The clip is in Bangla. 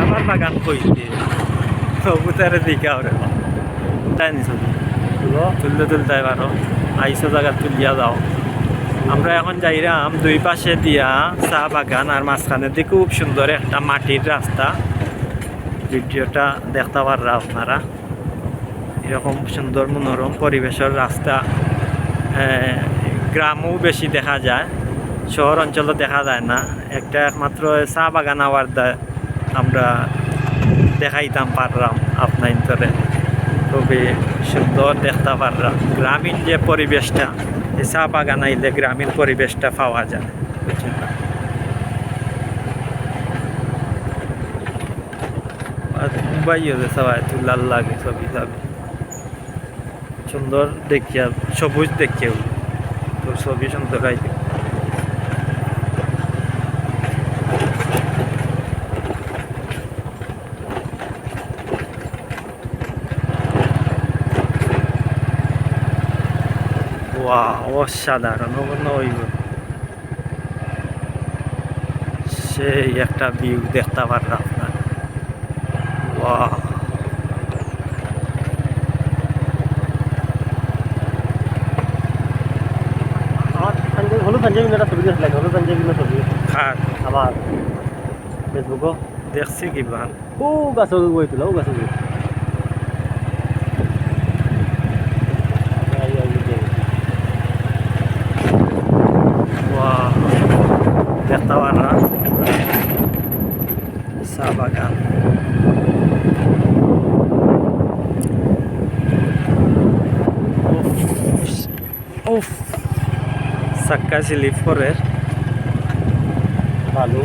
আমার বাগান কইছে কবুতরের দিকে ওরে তাই নি ছবি তুলতে তুলতে পারো আইসো জায়গা তুলিয়া যাও। আমরা এখন যাইরাম দুই পাশে দিয়া চা বাগান আর মাঝখানের দিকে খুব সুন্দর একটা মাটির রাস্তা। ভিডিওটা দেখতে পাররা আপনারা, এরকম সুন্দর মনোরম পরিবেশের রাস্তা গ্রামও বেশি দেখা যায়, শহর অঞ্চলে দেখা যায় না। একটা একমাত্র চা বাগান আওয়ার আমরা দেখাইতাম পারলাম আপনার ইন্তরে, খুবই সুন্দর দেখতে পারলাম। গ্রামীণ যে পরিবেশটা, এই চা বাগান আইলে গ্রামীণ পরিবেশটা পাওয়া যায়, বুঝছেন না? বাইও যে সবাই তুলার লাগে ছবি যাবে সুন্দর দেখিয়া, সবুজ দেখিও তো ছবি সুন্দর আইবে। অসাধারণ হইব, সেই একটা ভিউ দেখতে পারলাম আপনার। হলুদ পাঞ্জাবি একটা ছবি দিয়েছিল, হলুদ পাঞ্জাবি ছবি খাট আমার ফেসবুকও দেখছি কিবা ও গাছ বইছিল, ও গাছ দেখতে পারলাম চা বাগান। উফ চাক্কা স্লিপ করে ভালো।